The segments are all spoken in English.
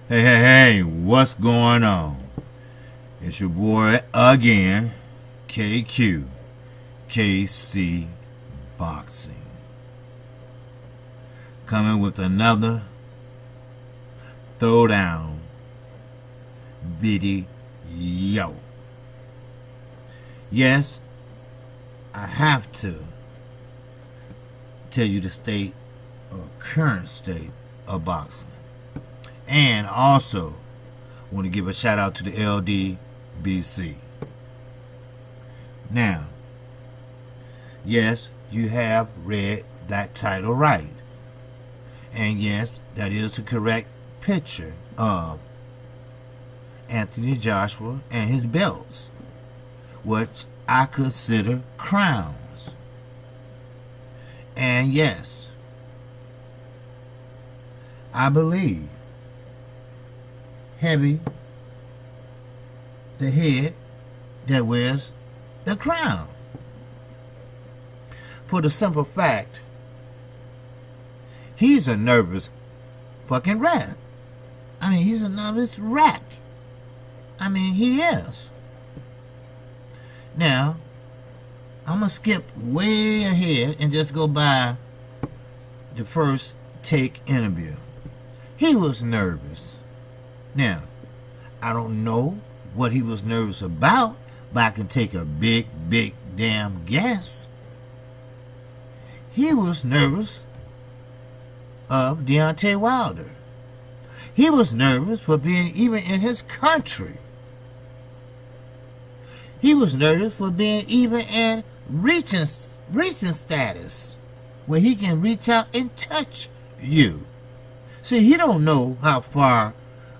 Hey, what's going on? It's your boy again, KC Boxing. Coming with another throwdown video. Yes, I have to tell you the state or current state of boxing. And also want to give a shout out to the LDBC. Now, yes, you have read that title right. And yes, that is a correct picture of Anthony Joshua and his belts, which I consider crowns. And yes, I believe heavy the head that wears the crown. For the simple fact, he's a nervous fucking rat. I mean, he's a nervous rat. I mean, he is. Now, I'm going to skip way ahead and just go by the first take interview. He was nervous. Now, I don't know what he was nervous about, but I can take a big damn guess. He was nervous of Deontay Wilder. He was nervous for being even in his country. He was nervous for being even in reaching status, where he can reach out and touch you. See, he don't know how far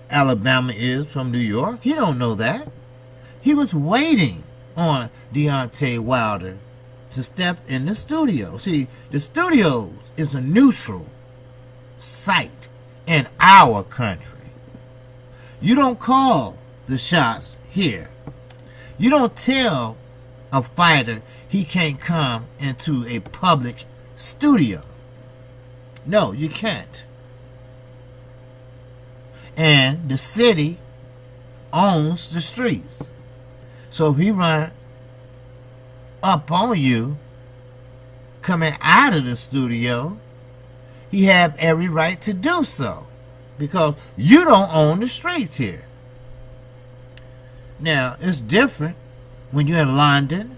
Alabama is from New York. He don't know that. He was waiting on Deontay Wilder to step in the studio. See, the studio is a neutral site in our country. You don't call the shots here. You don't tell a fighter he can't come into a public studio. No, you can't. And the city owns the streets. So if he run up on you coming out of the studio, he have every right to do so, because you don't own the streets here. Now, it's different when you're in London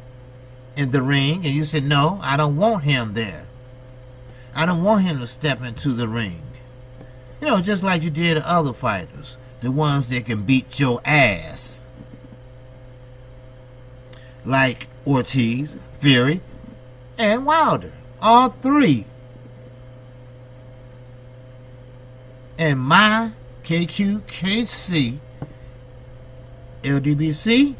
in the ring and you say, no, I don't want him there. I don't want him to step into the ring. You know, just like you did to other fighters, the ones that can beat your ass. Like Ortiz, Fury, and Wilder. All three. And my KC, LDBC,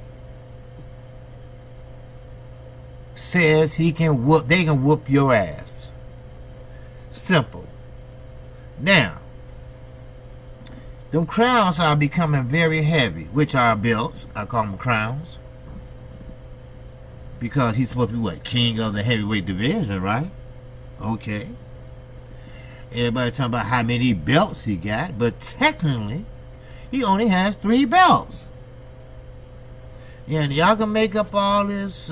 says they can whoop your ass. Simple. Now, them crowns are becoming very heavy, which are belts. I call them crowns. Because he's supposed to be what? King of the heavyweight division, right? Okay. Everybody talking about how many belts he got, but technically, he only has 3 belts. Yeah, and y'all can make up all this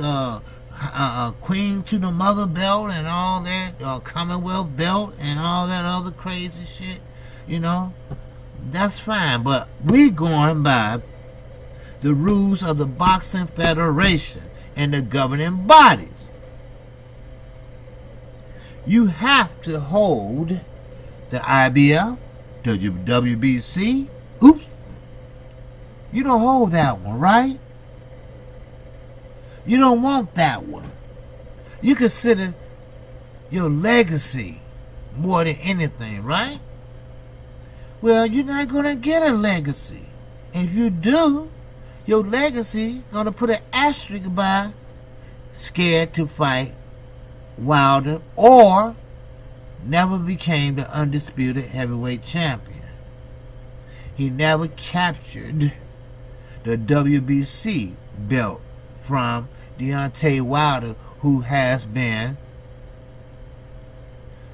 Queen to the Mother belt and all that, Commonwealth belt and all that other crazy shit, you know. That's fine, but we going by the rules of the Boxing Federation and the governing bodies. You have to hold the IBF, the WBC. Oops. You don't hold that one, right? You don't want that one. You consider your legacy more than anything, right? Well, you're not going to get a legacy. And if you do, your legacy going to put an asterisk by scared to fight Wilder or never became the undisputed heavyweight champion. He never captured the WBC belt from Deontay Wilder, who has been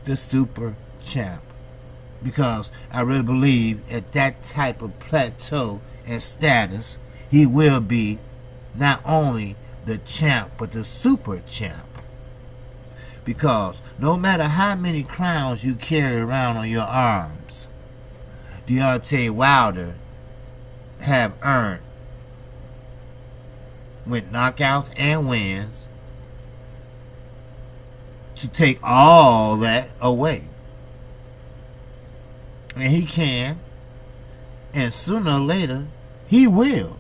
the super champ. Because I really believe at that type of plateau and status, he will be not only the champ, but the super champ. Because no matter how many crowns you carry around on your arms, Deontay Wilder have earned, with knockouts and wins, to take all that away. And he can, and sooner or later, he will.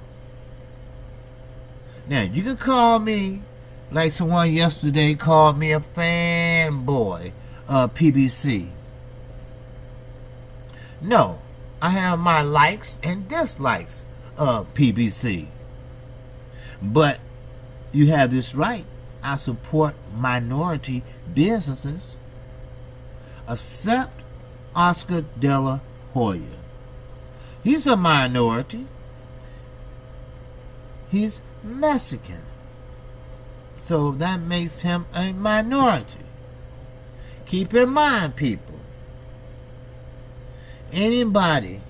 Now, you can call me, like someone yesterday called me, a fanboy of PBC. No, I have my likes and dislikes of PBC. But you have this right. I support minority businesses. Except Oscar De La Hoya. He's a minority. He's Mexican. So that makes him a minority. Keep in mind, people, anybody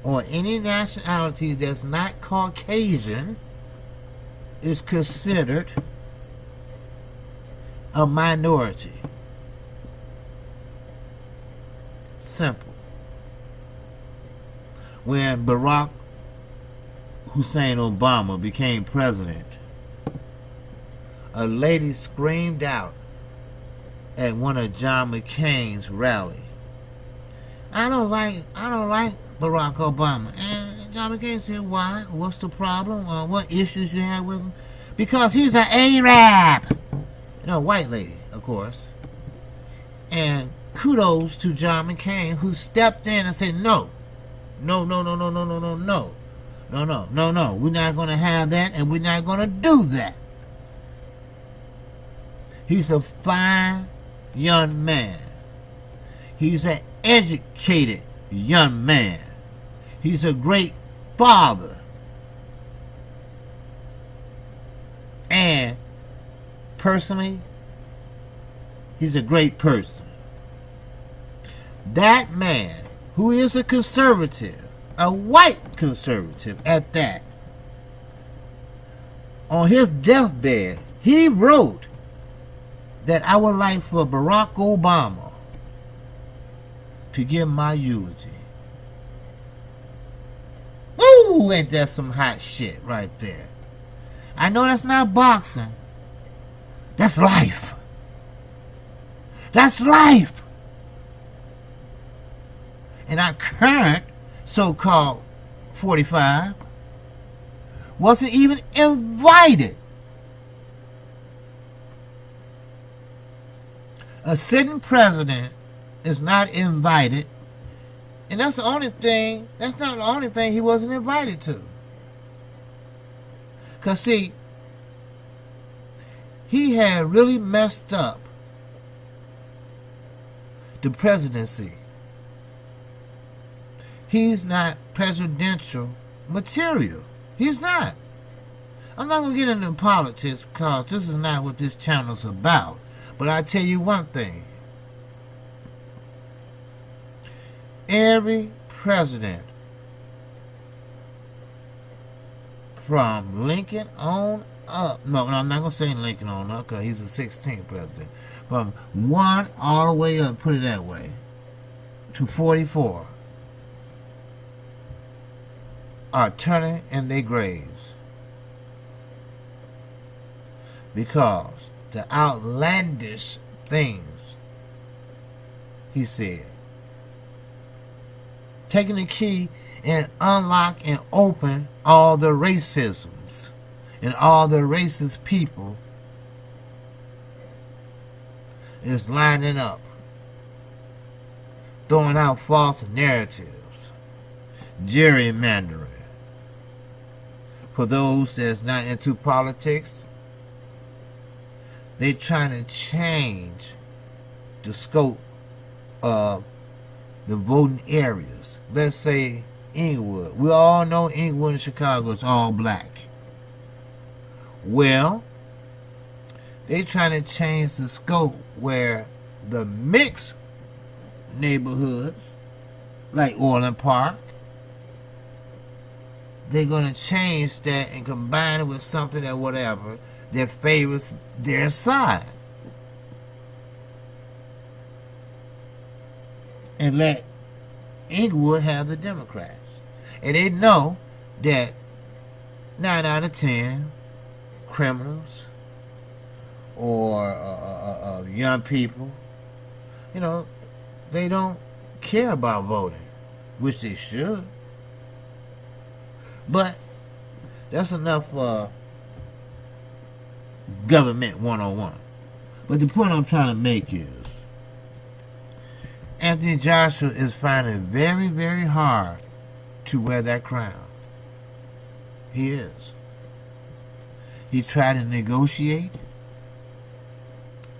or any nationality that's not Caucasian is considered a minority. Simple. When Barack Hussein Obama became president, a lady screamed out at one of John McCain's rally, I don't like Barack Obama. And John McCain said, why? What's the problem? What issues you have with him? Because he's an Arab. White lady, of course. And kudos to John McCain, who stepped in and said, no. We're not going to have that, and we're not going to do that. He's a fine young man. He's an educated young man. He's a great father. And personally, he's a great person. That man, who is a conservative, a white conservative at that, on his deathbed, he wrote that I would like for Barack Obama to give my eulogy. Woo! Ain't that some hot shit right there? I know that's not boxing. That's life. That's life. And our current so-called 45 wasn't even invited. A sitting president is not invited, and that's not the only thing he wasn't invited to. Because see, he had really messed up the presidency. He's not presidential material. He's not. I'm not going to get into politics because this is not what this channel's about. But I tell you one thing. Every president from Lincoln on up. No, I'm not going to say Lincoln on up because he's the 16th president. From 1 all the way up, put it that way, to 44 are turning in their graves. Because the outlandish things he said. Taking the key and unlock and open all the racisms and all the racist people is lining up, throwing out false narratives, gerrymandering. For those that's not into politics, they trying to change the scope of the voting areas. Let's say Inglewood. We all know Inglewood and Chicago is all black. Well, they trying to change the scope where the mixed neighborhoods, like Orland Park, they're going to change that and combine it with something that whatever that favors their side. And let Inglewood have the Democrats. And they know that 9 out of 10 criminals or young people, they don't care about voting, which they should. But that's enough government 101. But the point I'm trying to make is Anthony Joshua is finding it very, very hard to wear that crown. He is. He tried to negotiate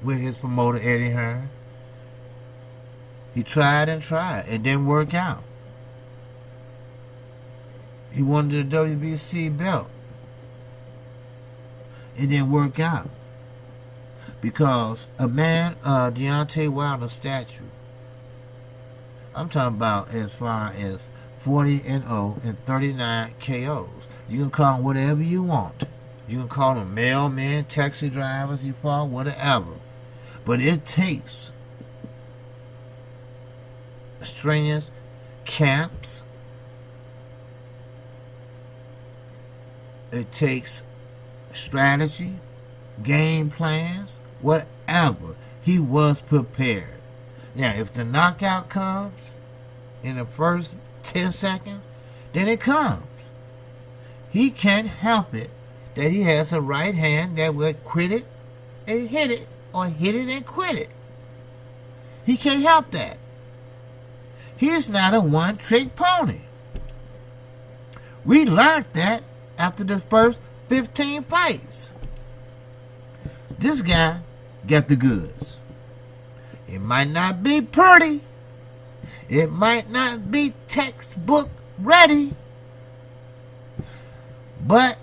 with his promoter, Eddie Hearn. He tried and tried. It didn't work out. He wanted the WBC belt. It didn't work out. Because a man, Deontay Wilder's statue, I'm talking about as far as 40-0 and 39 KOs. You can call them whatever you want. You can call them mailmen, taxi drivers, you call whatever. But it takes strenuous camps. It takes strategy, game plans, whatever. He was prepared. Now, if the knockout comes in the first 10 seconds, then it comes. He can't help it that he has a right hand that will quit it and hit it, or hit it and quit it. He can't help that. He's not a one-trick pony. We learned that after the first 15 fights. This guy got the goods. It might not be pretty. It might not be textbook ready. But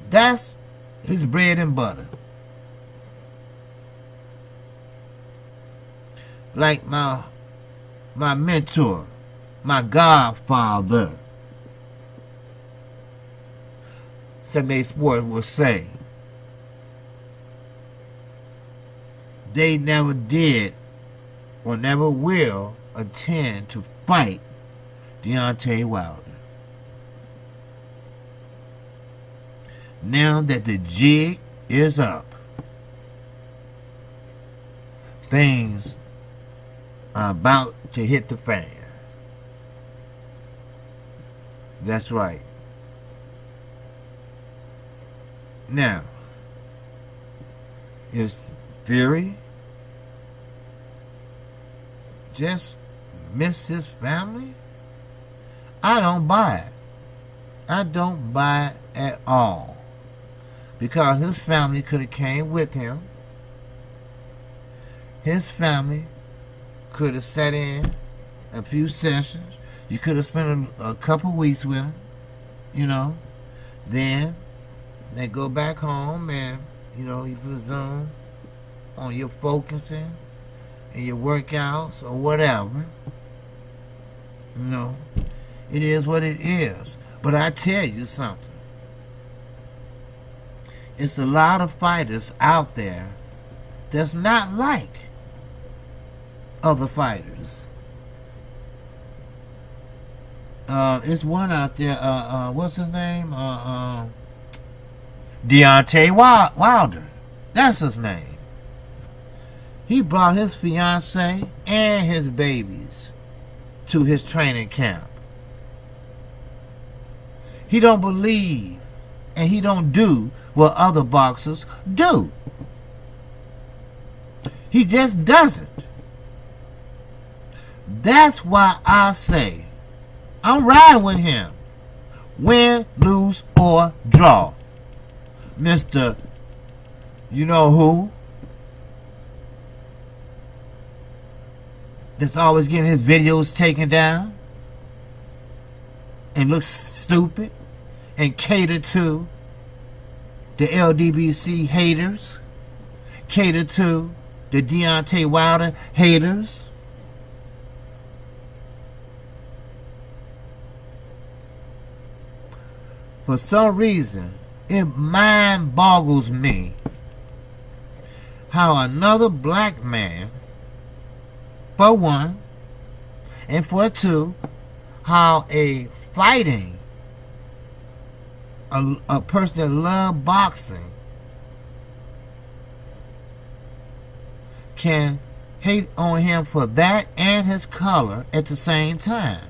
that's his bread and butter. Like my mentor, my godfather, Sunday Sports will say, they never did or never will intend to fight Deontay Wilder. Now that the jig is up, things are about to hit the fan. That's right. Now, is Fury just miss his family? I don't buy it. I don't buy it at all. Because his family could have came with him. His family could have sat in a few sessions. You could have spent a couple weeks with him, Then they go back home and, you resume on your focusing and your workouts or whatever. It is what it is. But I tell you something. It's a lot of fighters out there that's not like other fighters. It's one out there, what's his name? Deontay Wilder. That's his name. He brought his fiance and his babies to his training camp. He don't believe and he don't do what other boxers do. He just doesn't. That's why I say I'm riding with him. Win, lose, or draw. Mr. You know who? That's always getting his videos taken down and looks stupid and cater to the LDBC haters, cater to the Deontay Wilder haters. For some reason, it mind boggles me how another black man, for one, and for two, how a person that loves boxing can hate on him for that and his color at the same time.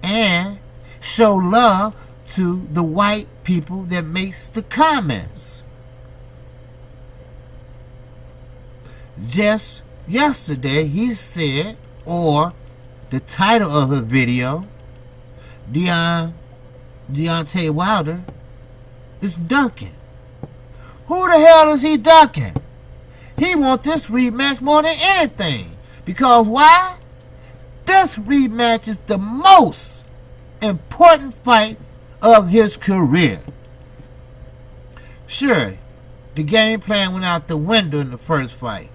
And show love to the white people that makes the comments. Just yesterday he said, or the title of a video, Deontay Wilder is ducking. Who the hell is he ducking? He wants this rematch more than anything. Because why? This rematch is the most important fight of his career. Sure, the game plan went out the window in the first fight.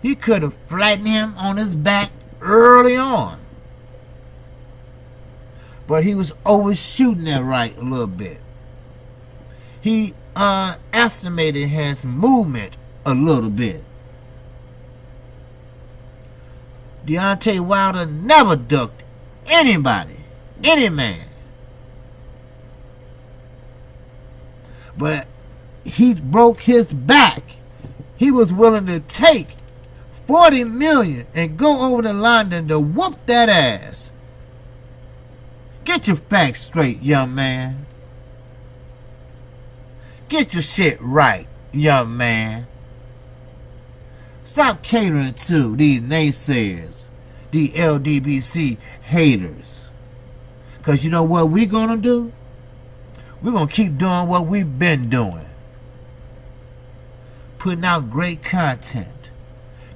He could have flattened him on his back early on. But he was overshooting that right a little bit. He estimated his movement a little bit. Deontay Wilder never ducked anybody, any man. But he broke his back. He was willing to take $40 million and go over to London to whoop that ass. Get your facts straight, young man. Get your shit right, young man. Stop catering to these naysayers, these LDBC haters. Because you know what we're going to do? We're going to keep doing what we've been doing. Putting out great content.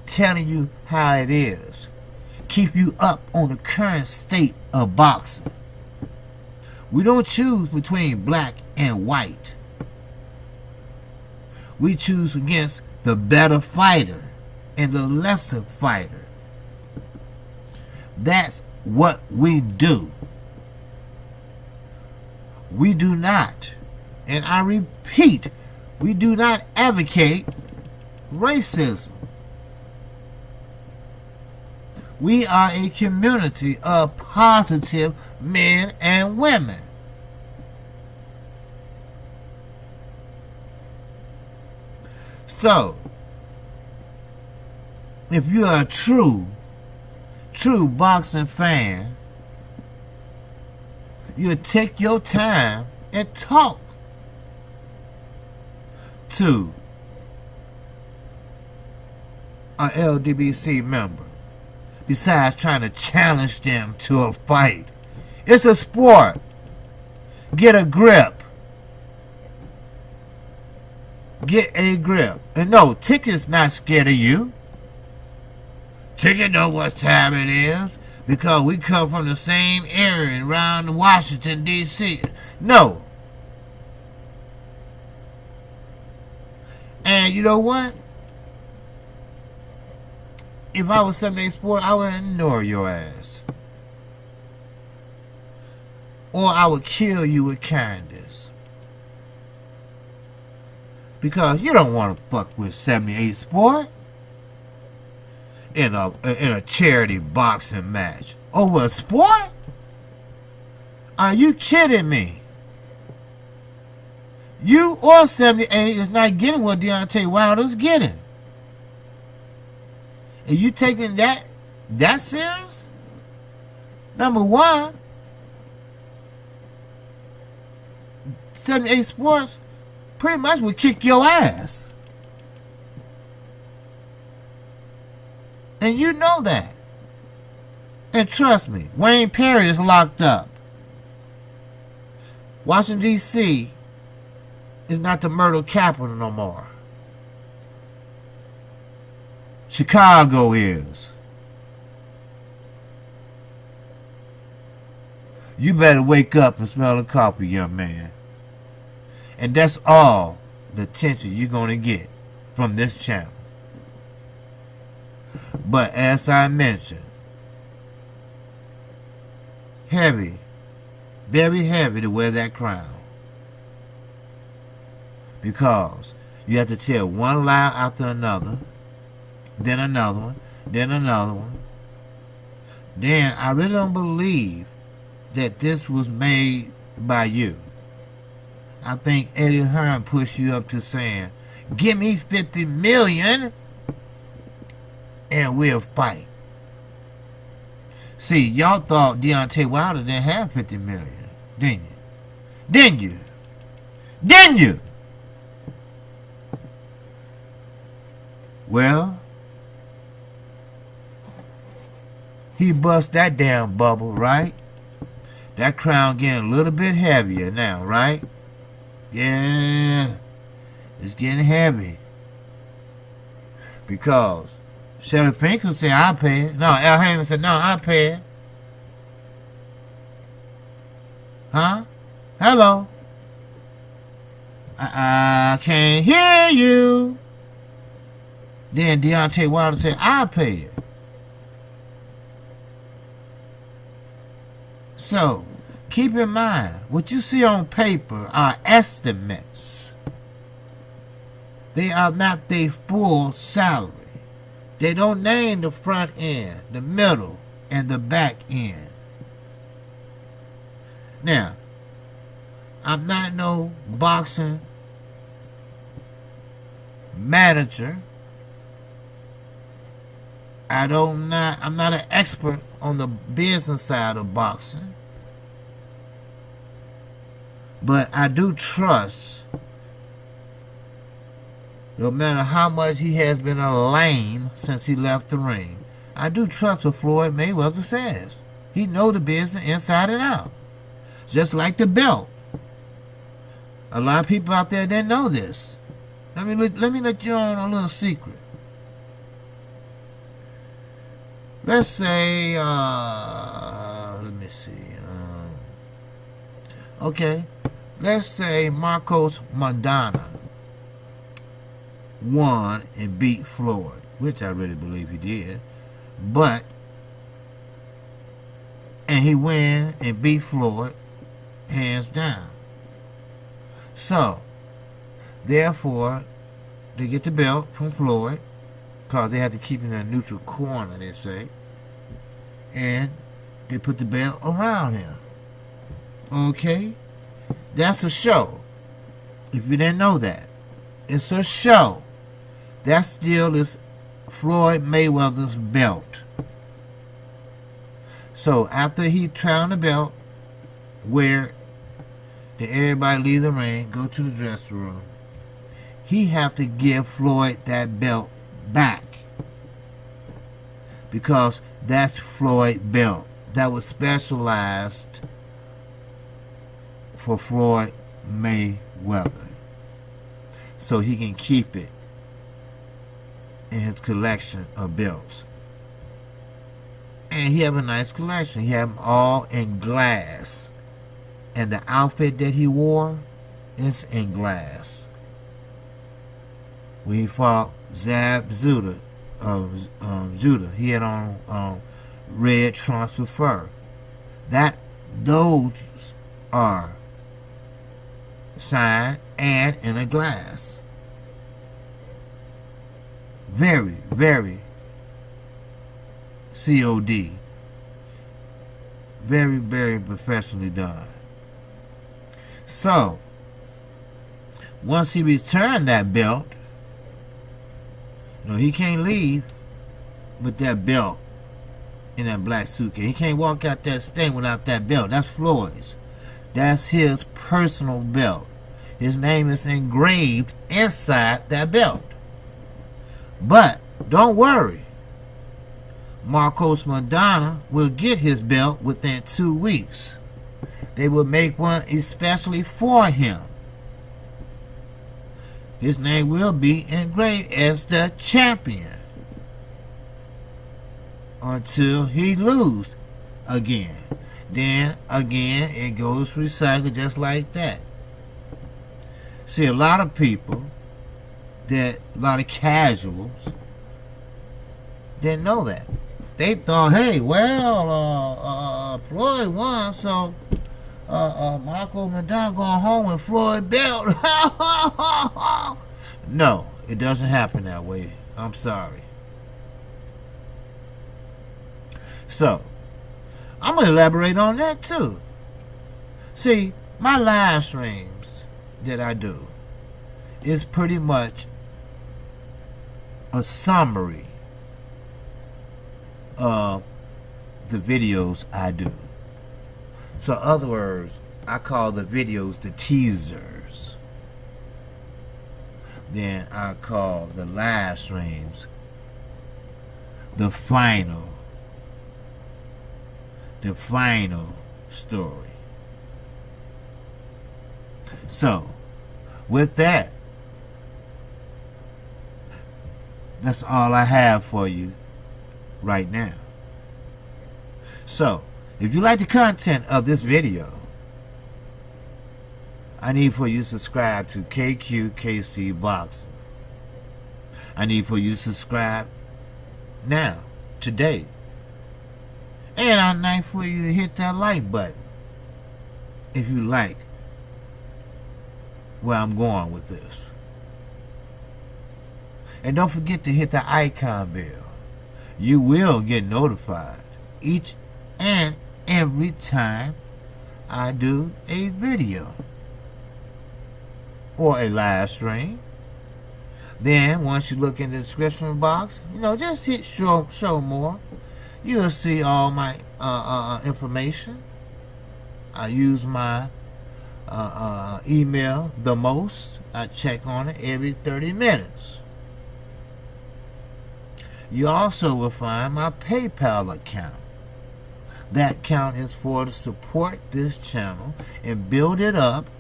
Telling you how it is. Keep you up on the current state of boxing. We don't choose between black and white. We choose against the better fighter and the lesser fighter. That's what we do. We do not, and I repeat, we do not advocate racism. We are a community of positive men and women. So, if you are a true boxing fan, you'll take your time and talk to an LDBC member. Besides trying to challenge them to a fight. It's a sport. Get a grip. Get a grip. And no, Ticket's not scared of you. Ticket know what time it is. Because we come from the same area around Washington, D.C. No. And you know what? If I was 7-8 Sport, I would ignore your ass. Or I would kill you with kindness. Because you don't want to fuck with 78 Sport in a charity boxing match. Over a sport? Are you kidding me? You or 78 is not getting what Deontay Wilder's getting. Are you taking that serious? Number one, 78 Sports pretty much would kick your ass. And you know that. And trust me, Wayne Perry is locked up. Washington, D.C. is not the murder capital no more. Chicago is. You better wake up and smell the coffee, young man. And that's all the attention you're going to get from this channel. But as I mentioned, heavy, very heavy to wear that crown. Because you have to tell one lie after another, then another one, then another one. Then I really don't believe that this was made by you. I think Eddie Hearn pushed you up to saying, give me 50 million and we'll fight. See, y'all thought Deontay Wilder didn't have 50 million, didn't you? Didn't you? Didn't you? Well, he bust that damn bubble, right? That crown getting a little bit heavier now, right? Yeah, it's getting heavy. Because Shelly Finkel said, I'll pay it. No, Al Heyman said, no, I'll pay it. Huh? Hello? I can't hear you. Then Deontay Wilder said, I'll pay it. So, keep in mind, what you see on paper are estimates. They are not their full salary. They don't name the front end, the middle, and the back end. Now, I'm not no boxing manager. I'm not an expert on the business side of boxing. But I do trust, no matter how much he has been a lame since he left the ring, I do trust what Floyd Mayweather says. He knows the business inside and out. Just like the belt. A lot of people out there didn't know this. Let me let you on a little secret. Let's say, let me see. Okay. Let's say Marcos Maidana won and beat Floyd, which I really believe he did. And he won and beat Floyd hands down. So, therefore, they get the belt from Floyd, because they had to keep it in a neutral corner, they say. And they put the belt around him. Okay? That's a show. If you didn't know that. It's a show. That still is Floyd Mayweather's belt. So after he crowned the belt, where did everybody leave the ring, go to the dressing room, he have to give Floyd that belt back. Because that's Floyd's belt. That was specialized for Floyd Mayweather. So he can keep it in his collection of belts. And he have a nice collection. He have them all in glass. And the outfit that he wore is in glass. When he fought Zab Judah, he had on red trunks with fur. Those are signed and in a glass. Very, very COD. Very, very professionally done. So, once he returned that belt, he can't leave with that belt in that black suitcase. He can't walk out that stand without that belt. That's Floyd's. That's his personal belt. His name is engraved inside that belt. But don't worry. Marcos Madonna will get his belt within 2 weeks. They will make one especially for him. His name will be engraved as the champion until he loses again. Then again it goes recycled just like that. See, a lot of people, a lot of casuals didn't know that. They thought, hey, well, Floyd won, so Marco Madonna going home with Floyd belt. No, it doesn't happen that way. I'm sorry. So, I'm going to elaborate on that too. See, my live streams that I do is pretty much a summary of the videos I do. So in other words, I call the videos the teasers. Then I call the live streams the final story. So with that, that's all I have for you right now. So if you like the content of this video, I need for you to subscribe to KQKC Boxing. I need for you to subscribe now, today. And I'd like for you to hit that like button if you like where I'm going with this. And don't forget to hit the icon bell. You will get notified each and every time I do a video or a live stream. Then once you look in the description box, just hit show more. You'll see all my information. I use my email the most. I check on it every 30 minutes. You also will find my PayPal account. That account is for to support this channel and build it up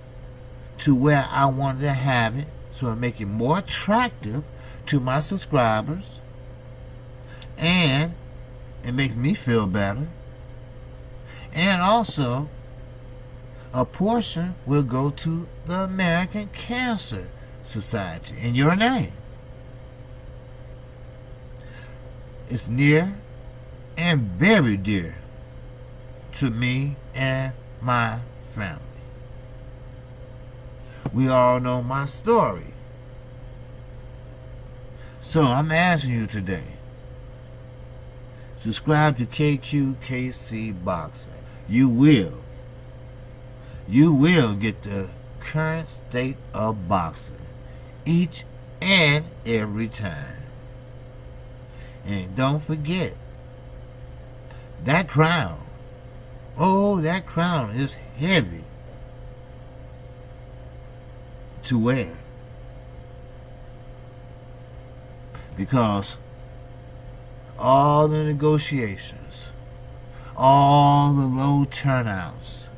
to where I wanted to have it, so it make it more attractive to my subscribers, and it makes me feel better. And also, a portion will go to the American Cancer Society in your name. It's near and very dear to me and my family. We all know my story. So I'm asking you today, subscribe to KQKC Boxing. You will get the current state of boxing each and every time. And don't forget, that crown, that crown is heavy to wear, because all the negotiations, all the low turnouts,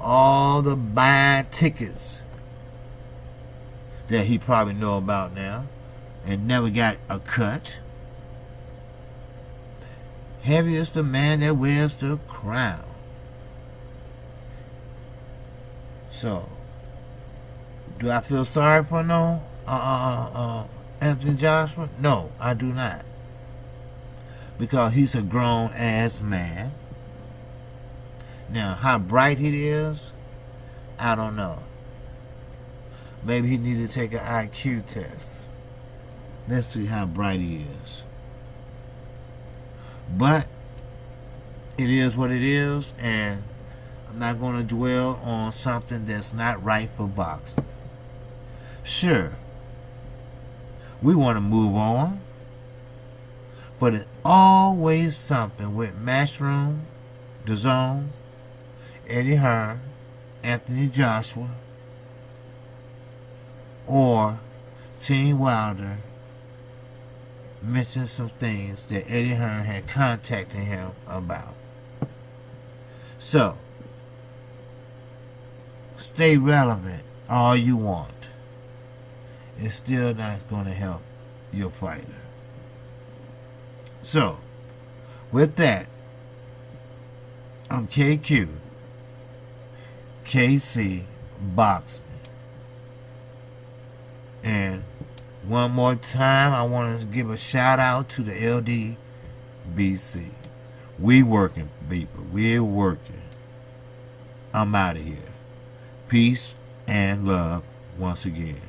all the buying tickets that he probably know about now and never got a cut. Heavy is the man that wears the crown. So, do I feel sorry for Anthony Joshua? No, I do not. Because he's a grown ass man. Now, how bright he is, I don't know. Maybe he need to take an IQ test. Let's see how bright he is. But it is what it is, and I'm not going to dwell on something that's not right for boxing. Sure, we want to move on, but it's always something with Matchroom, DAZN, Eddie Hearn, Anthony Joshua, or Team Wilder mentioned some things that Eddie Hearn had contacted him about. So, stay relevant all you want. It's still not going to help your fighter. So, with that, I'm KQ, KC Boxing. And one more time, I want to give a shout out to the LDBC. We working, people. We're working. I'm out of here. Peace and love once again.